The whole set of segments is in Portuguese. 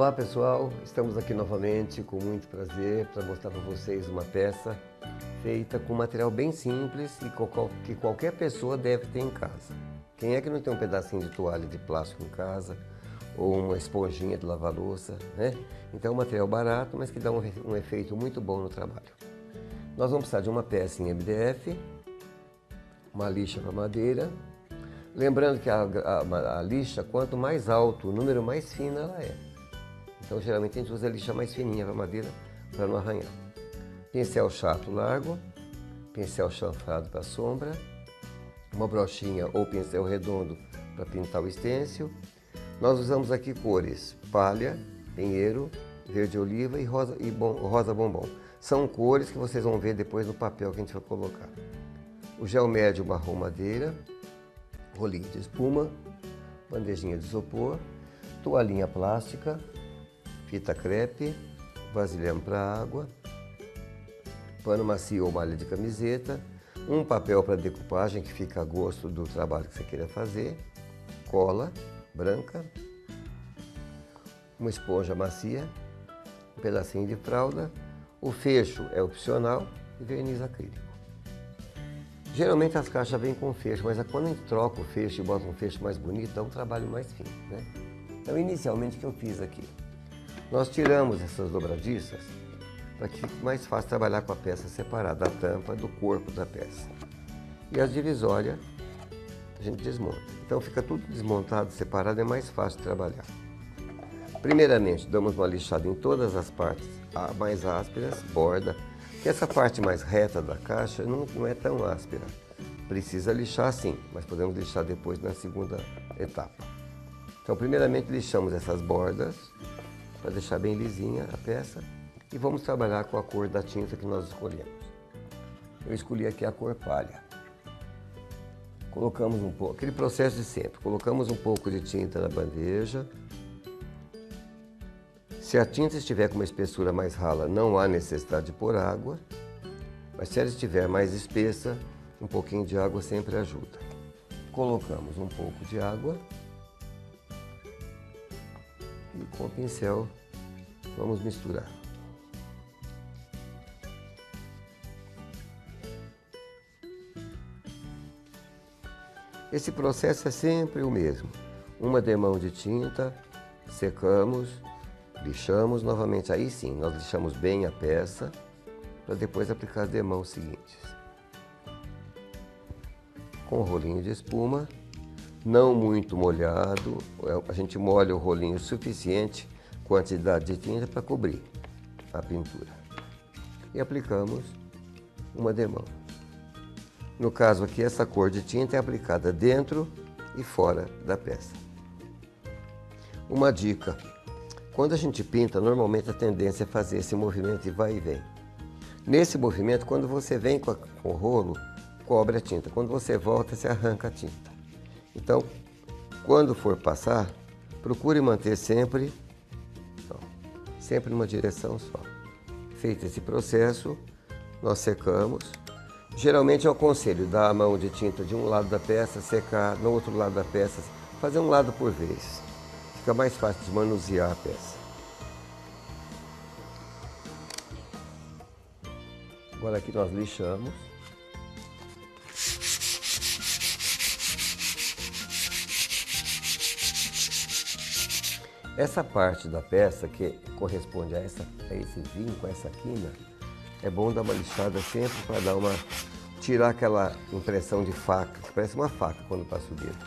Olá pessoal, estamos aqui novamente com muito prazer para mostrar para vocês uma peça feita com material bem simples e que qualquer pessoa deve ter em casa. Quem é que não tem um pedacinho de toalha de plástico em casa ou uma esponjinha de lavar louça, né? Então é um material barato, mas que dá um efeito muito bom no trabalho. Nós vamos precisar de uma peça em MDF, uma lixa para madeira. Lembrando que a lixa, quanto mais alto o número, mais fina ela é. Então, geralmente, a gente usa a lixa mais fininha para madeira, para não arranhar. Pincel chato largo, pincel chanfrado para sombra, uma brochinha ou pincel redondo para pintar o estêncil. Nós usamos aqui cores palha, pinheiro, verde oliva e rosa bombom. São cores que vocês vão ver depois no papel que a gente vai colocar. O gel médio marrom madeira, rolinho de espuma, bandejinha de isopor, toalhinha plástica, fita crepe, vasilhame para água, pano macio ou malha de camiseta, um papel para decupagem que fica a gosto do trabalho que você queira fazer, cola branca, uma esponja macia, um pedacinho de fralda, o fecho é opcional e verniz acrílico. Geralmente as caixas vêm com fecho, mas quando a gente troca o fecho e bota um fecho mais bonito, é um trabalho mais fino, né? Então, inicialmente, o que eu fiz aqui? Nós tiramos essas dobradiças para que fique mais fácil trabalhar com a peça separada, a tampa do corpo da peça. E as divisórias a gente desmonta. Então fica tudo desmontado, separado, é mais fácil de trabalhar. Primeiramente, damos uma lixada em todas as partes mais ásperas, borda, que essa parte mais reta da caixa não é tão áspera. Precisa lixar sim, mas podemos lixar depois na segunda etapa. Então, primeiramente, lixamos essas bordas para deixar bem lisinha a peça e vamos trabalhar com a cor da tinta que nós escolhemos. Eu escolhi aqui a cor palha. Colocamos um pouco, aquele processo de sempre, colocamos um pouco de tinta na bandeja. Se a tinta estiver com uma espessura mais rala, não há necessidade de pôr água, mas se ela estiver mais espessa, um pouquinho de água sempre ajuda. Colocamos um pouco de água e com o pincel vamos misturar. Esse processo é sempre o mesmo. Uma demão de tinta, secamos, lixamos novamente. Aí sim, nós lixamos bem a peça para depois aplicar as demãos seguintes. Com o rolinho de espuma, não muito molhado, a gente molha o rolinho suficiente quantidade de tinta para cobrir a pintura. E aplicamos uma demão. No caso aqui, essa cor de tinta é aplicada dentro e fora da peça. Uma dica: quando a gente pinta, normalmente a tendência é fazer esse movimento de vai e vem. Nesse movimento, quando você vem com o rolo, cobre a tinta. Quando você volta, você arranca a tinta. Então, quando for passar, procure manter sempre numa direção só. Feito esse processo, nós secamos. Geralmente eu aconselho dar a mão de tinta de um lado da peça, secar no outro lado da peça, fazer um lado por vez. Fica mais fácil de manusear a peça. Agora aqui nós lixamos. Essa parte da peça que corresponde a esse vinco, a essa quina, é bom dar uma lixada sempre para tirar aquela impressão de faca, que parece uma faca quando passa o dedo.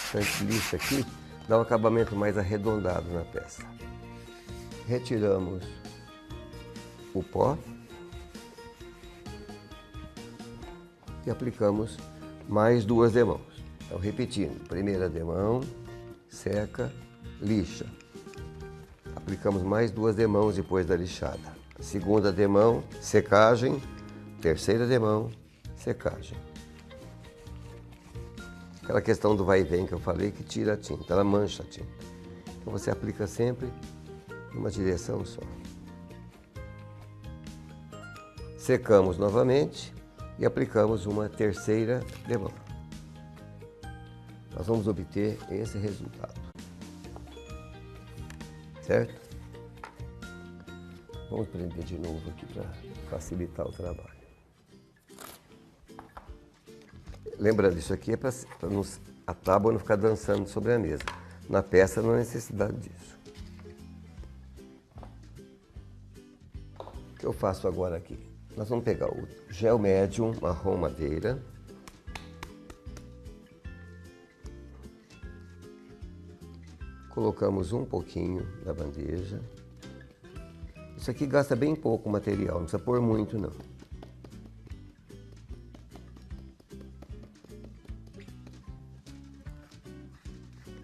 Então a gente lixa aqui, dá um acabamento mais arredondado na peça. Retiramos o pó e aplicamos mais duas demãos. Então, repetindo, primeira demão, seca, lixa. Aplicamos mais duas demãos depois da lixada. Segunda demão, secagem. Terceira demão, secagem. Aquela questão do vai e vem que eu falei que tira a tinta, ela mancha a tinta. Então você aplica sempre numa direção só. Secamos novamente e aplicamos uma terceira demão. Nós vamos obter esse resultado. Certo? Vamos prender de novo aqui para facilitar o trabalho. Lembrando, isso aqui é para a tábua não ficar dançando sobre a mesa. Na peça não há necessidade disso. O que eu faço agora aqui? Nós vamos pegar o gel médium marrom madeira. Colocamos um pouquinho na bandeja. Isso aqui gasta bem pouco material, não precisa pôr muito não.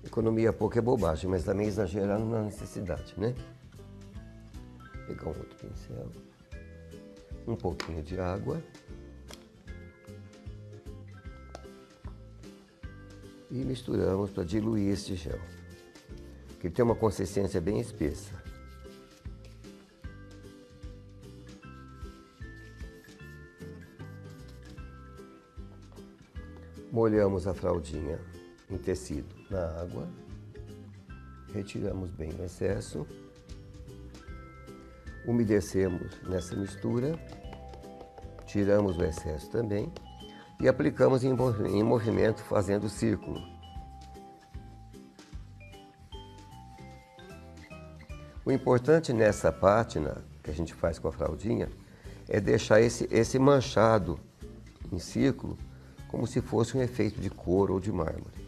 Economia pouco é bobagem, mas também exagerar não há necessidade, né? Pegar um outro pincel, um pouquinho de água e misturamos para diluir este gel, que tem uma consistência bem espessa. Molhamos a fraldinha em tecido na água, retiramos bem o excesso, umedecemos nessa mistura, tiramos o excesso também e aplicamos em movimento fazendo círculo. O importante nessa pátina que a gente faz com a fraldinha é deixar esse manchado em círculo como se fosse um efeito de couro ou de mármore.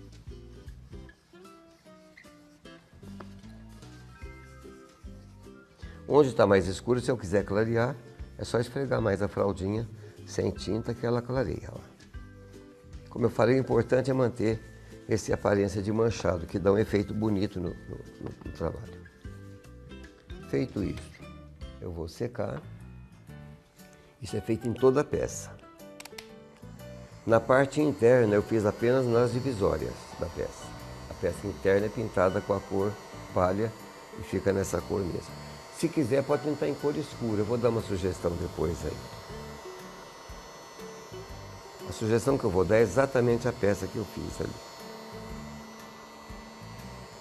Onde está mais escuro, se eu quiser clarear, é só esfregar mais a fraldinha sem tinta que ela clareia. Ó. Como eu falei, o importante é manter essa aparência de manchado, que dá um efeito bonito no trabalho. Feito isso, eu vou secar. Isso é feito em toda a peça. Na parte interna eu fiz apenas nas divisórias da peça. A peça interna é pintada com a cor palha e fica nessa cor mesmo. Se quiser pode pintar em cor escura, eu vou dar uma sugestão depois aí. A sugestão que eu vou dar é exatamente a peça que eu fiz ali.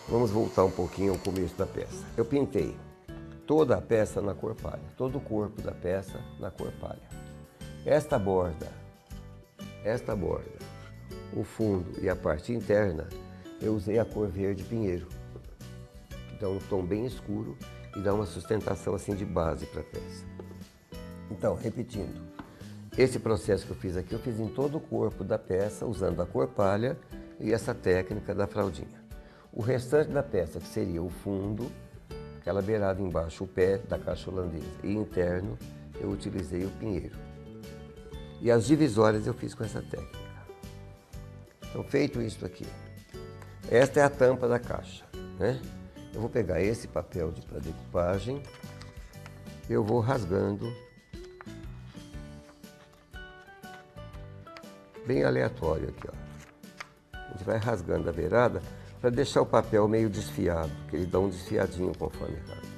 Vamos voltar um pouquinho ao começo da peça. Eu pintei toda a peça na cor palha, todo o corpo da peça na cor palha. Esta borda, o fundo e a parte interna, eu usei a cor verde pinheiro. Então um tom bem escuro e dá uma sustentação assim de base para a peça. Então, repetindo, esse processo que eu fiz aqui, eu fiz em todo o corpo da peça, usando a cor palha e essa técnica da fraldinha. O restante da peça, que seria o fundo, aquela beirada embaixo, o pé da caixa holandesa e interno, eu utilizei o pinheiro. E as divisórias eu fiz com essa técnica. Então, feito isso aqui, esta é a tampa da caixa, né? Eu vou pegar esse papel para decupagem, eu vou rasgando bem aleatório aqui, ó. A gente vai rasgando a beirada para deixar o papel meio desfiado, que ele dá um desfiadinho conforme rasga.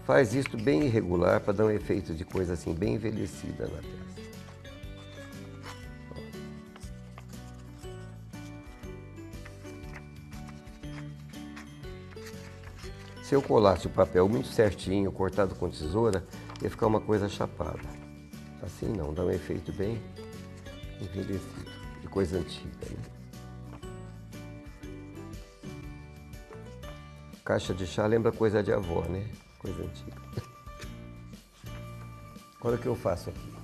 Faz isso bem irregular para dar um efeito de coisa assim bem envelhecida na peça. Se eu colasse o papel muito certinho, cortado com tesoura, ia ficar uma coisa chapada. Assim não, dá um efeito bem envelhecido, de coisa antiga, né? Caixa de chá lembra coisa de avó, né? Coisa antiga. Agora o que eu faço aqui?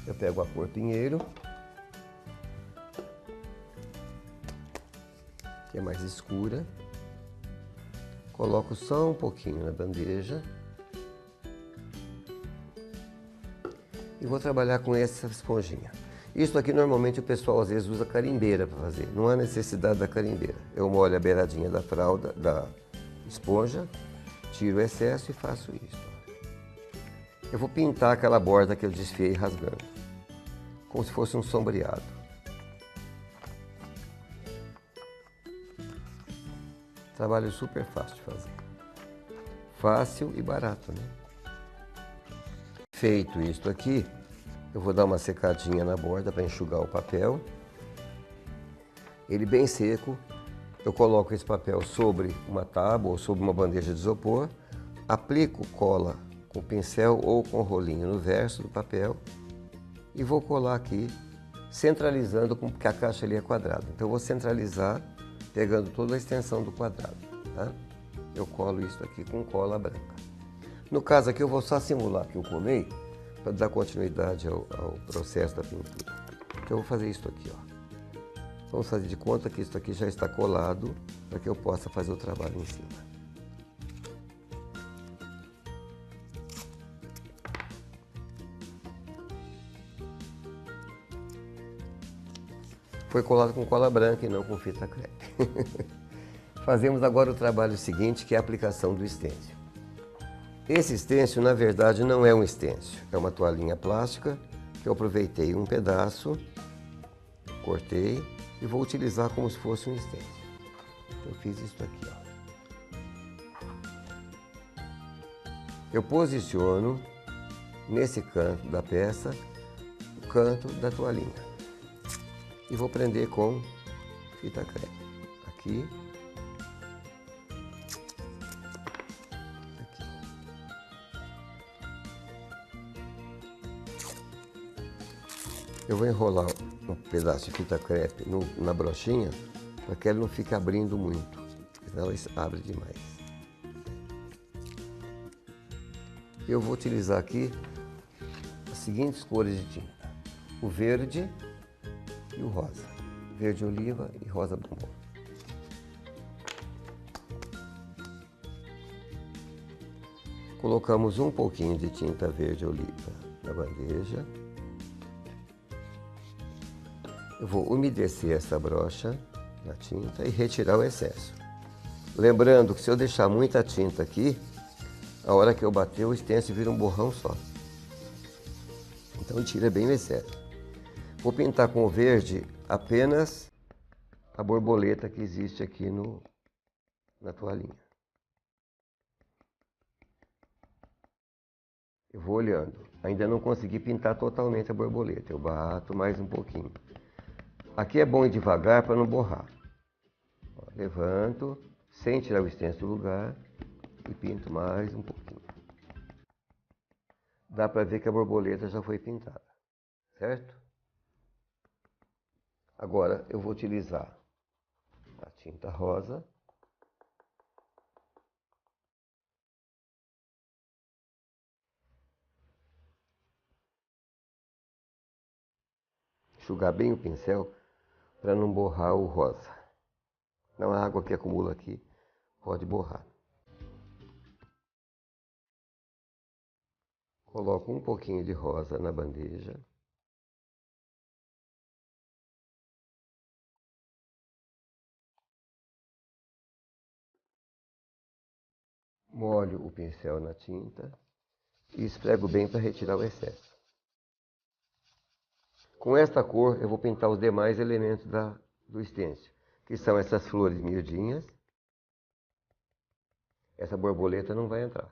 Eu pego a cor pinheiro, que é mais escura, coloco só um pouquinho na bandeja e vou trabalhar com essa esponjinha. Isso aqui normalmente o pessoal às vezes usa carimbeira para fazer, não há necessidade da carimbeira. Eu molho a beiradinha da fralda, da esponja, tiro o excesso e faço isso. Eu vou pintar aquela borda que eu desfiei rasgando, como se fosse um sombreado. Trabalho super fácil de fazer. Fácil e barato, né? Feito isto aqui, eu vou dar uma secadinha na borda para enxugar o papel. Ele bem seco, eu coloco esse papel sobre uma tábua ou sobre uma bandeja de isopor, Aplico cola com pincel ou com rolinho no verso do papel e vou colar aqui, centralizando, porque a caixa ali é quadrada. Então eu vou centralizar, pegando toda a extensão do quadrado, tá? Eu colo isso aqui com cola branca. No caso aqui eu vou só simular que eu colei, para dar continuidade ao processo da pintura. Então eu vou fazer isso aqui, ó. Vamos fazer de conta que isso aqui já está colado, para que eu possa fazer o trabalho em cima. Foi colado com cola branca e não com fita crepe. Fazemos agora o trabalho seguinte, que é a aplicação do estêncil. Esse estêncil, na verdade, não é um estêncil, é uma toalhinha plástica que eu aproveitei um pedaço, cortei e vou utilizar como se fosse um estêncil. Eu fiz isso aqui, ó. Eu posiciono nesse canto da peça o canto da toalhinha e vou prender com fita crepe. Aqui. Aqui. Eu vou enrolar um pedaço de fita crepe na brochinha para que ela não fique abrindo muito, senão ela abre demais. Eu vou utilizar aqui as seguintes cores de tinta: o verde e o rosa. Verde oliva e rosa bombom. Colocamos um pouquinho de tinta verde oliva na bandeja. Eu vou umedecer essa brocha na tinta e retirar o excesso. Lembrando que se eu deixar muita tinta aqui, a hora que eu bater o estêncil vira um borrão só. Então tira bem o excesso. Vou pintar com o verde apenas a borboleta que existe aqui na toalhinha. Eu vou olhando. Ainda não consegui pintar totalmente a borboleta. Eu bato mais um pouquinho. Aqui é bom ir devagar para não borrar. Ó, levanto, sem tirar o stencil do lugar, e pinto mais um pouquinho. Dá para ver que a borboleta já foi pintada, certo? Agora eu vou utilizar a tinta rosa. Enxugar bem o pincel para não borrar o rosa. Não, a água que acumula aqui pode borrar. Coloco um pouquinho de rosa na bandeja. Molho o pincel na tinta e esfrego bem para retirar o excesso. Com esta cor eu vou pintar os demais elementos do stencil, que são essas flores miudinhas. Essa borboleta não vai entrar.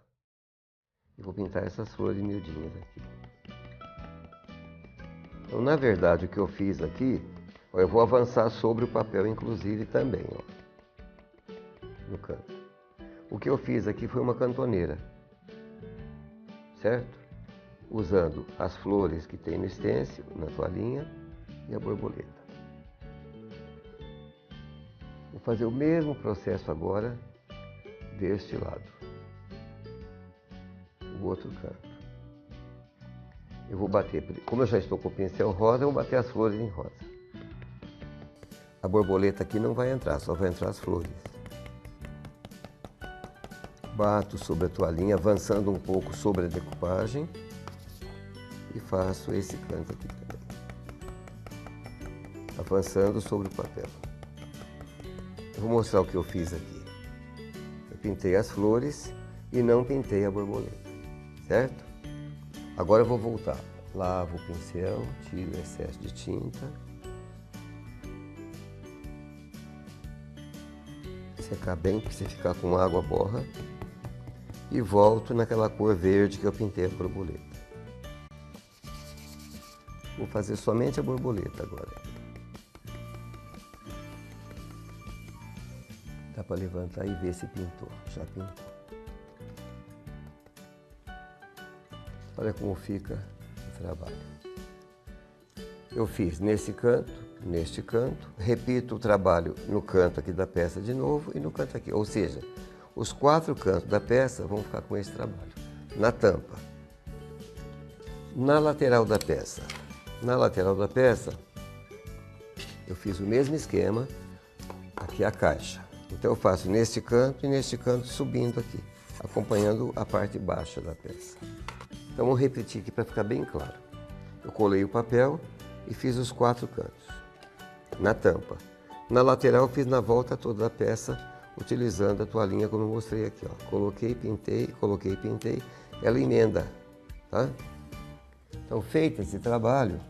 Eu vou pintar essas flores miudinhas aqui. Então, na verdade, o que eu fiz aqui, ó, eu vou avançar sobre o papel, inclusive, também, ó, no canto. O que eu fiz aqui foi uma cantoneira, certo? Usando as flores que tem no stencil, na toalhinha, e a borboleta. Vou fazer o mesmo processo agora deste lado, o outro canto. Eu vou bater, como eu já estou com o pincel rosa, eu vou bater as flores em rosa. A borboleta aqui não vai entrar, só vai entrar as flores. Bato sobre a toalhinha, avançando um pouco sobre a decupagem. E faço esse canto aqui também. Avançando sobre o papel. Eu vou mostrar o que eu fiz aqui. Eu pintei as flores e não pintei a borboleta, certo? Agora eu vou voltar. Lavo o pincel, tiro o excesso de tinta. Secar bem, porque se ficar com água borra. E volto naquela cor verde que eu pintei a borboleta. Vou fazer somente a borboleta agora. Dá para levantar e ver se pintou. Já pintou. Olha como fica o trabalho. Eu fiz nesse canto, neste canto, repito o trabalho no canto aqui da peça de novo e no canto aqui. Ou seja, os 4 cantos da peça vão ficar com esse trabalho. Na tampa. Na lateral da peça. Na lateral da peça, eu fiz o mesmo esquema, aqui a caixa. Então eu faço neste canto e neste canto subindo aqui, acompanhando a parte baixa da peça. Então vamos repetir aqui para ficar bem claro. Eu colei o papel e fiz os 4 cantos. Na tampa. Na lateral eu fiz na volta toda da peça, utilizando a toalhinha como eu mostrei aqui. Ó. Coloquei, pintei, ela emenda. Tá? Então feito esse trabalho,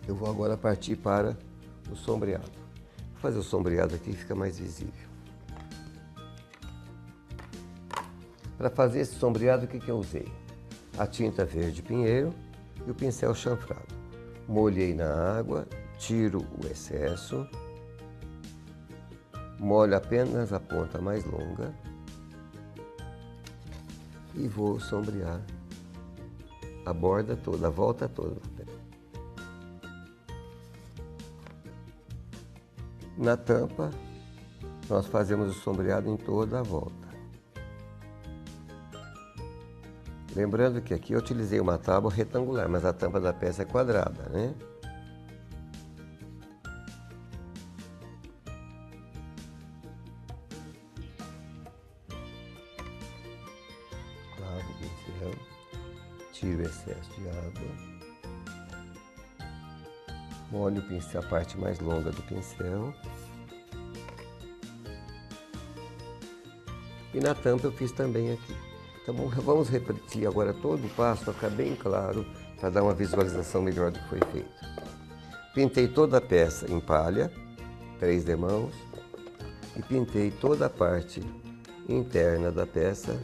eu vou agora partir para o sombreado. Vou fazer o sombreado aqui, fica mais visível. Para fazer esse sombreado, o que eu usei? A tinta verde pinheiro e o pincel chanfrado. Molhei na água, tiro o excesso, molho apenas a ponta mais longa e vou sombrear a borda toda, a volta toda. Na tampa, nós fazemos o sombreado em toda a volta. Lembrando que aqui eu utilizei uma tábua retangular, mas a tampa da peça é quadrada, né? Lavo o pincel, tiro o excesso de água, molho o pincel, a parte mais longa do pincel. E na tampa eu fiz também aqui. Então vamos repetir agora todo o passo para ficar bem claro, para dar uma visualização melhor do que foi feito. Pintei toda a peça em palha, 3 demãos, e pintei toda a parte interna da peça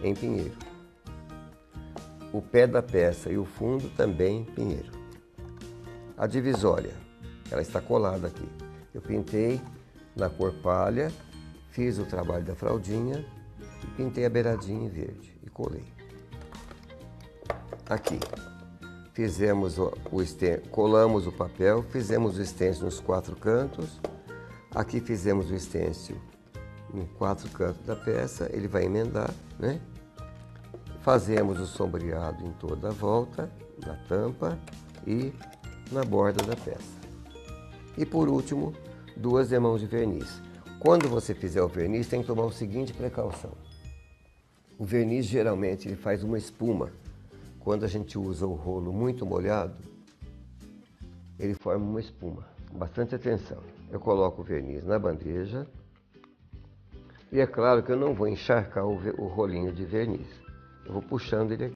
em pinheiro. O pé da peça e o fundo também pinheiro. A divisória, ela está colada aqui. Eu pintei na cor palha, fiz o trabalho da fraldinha e pintei a beiradinha em verde e colei. Aqui, fizemos colamos o papel, fizemos o stencil nos 4 cantos. Aqui fizemos o stencil em 4 cantos da peça, ele vai emendar, né? Fazemos o sombreado em toda a volta, na tampa e na borda da peça. E por último, 2 demãos de verniz. Quando você fizer o verniz, tem que tomar a seguinte precaução. O verniz geralmente ele faz uma espuma. Quando a gente usa o rolo muito molhado, ele forma uma espuma. Bastante atenção. Eu coloco o verniz na bandeja e é claro que eu não vou encharcar o rolinho de verniz. Eu vou puxando ele aqui.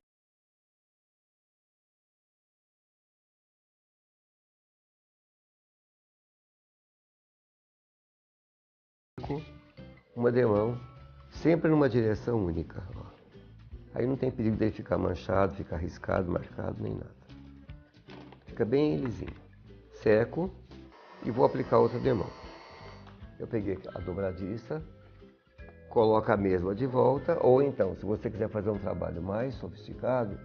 Uma demão, sempre numa direção única. Ó. Aí não tem perigo dele ficar manchado, ficar riscado, marcado, nem nada. Fica bem lisinho. Seco e vou aplicar outra demão. Eu peguei a dobradiça, coloco a mesma de volta, ou então, se você quiser fazer um trabalho mais sofisticado,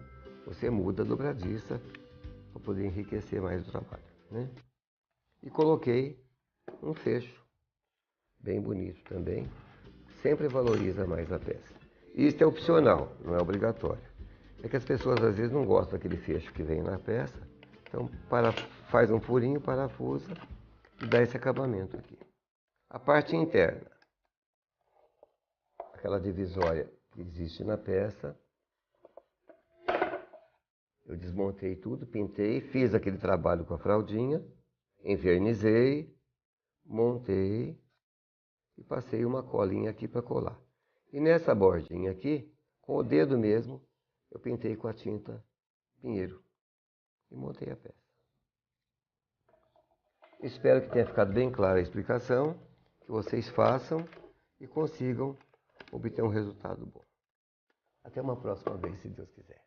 você muda a dobradiça para poder enriquecer mais o trabalho, né? E coloquei um fecho, bem bonito também, sempre valoriza mais a peça. Isso é opcional, não é obrigatório. É que as pessoas às vezes não gostam daquele fecho que vem na peça, então faz um furinho, parafusa e dá esse acabamento aqui. A parte interna, aquela divisória que existe na peça, eu desmontei tudo, pintei, fiz aquele trabalho com a fraldinha, envernizei, montei e passei uma colinha aqui para colar. E nessa bordinha aqui, com o dedo mesmo, eu pintei com a tinta pinheiro e montei a peça. Espero que tenha ficado bem clara a explicação, que vocês façam e consigam obter um resultado bom. Até uma próxima vez, se Deus quiser.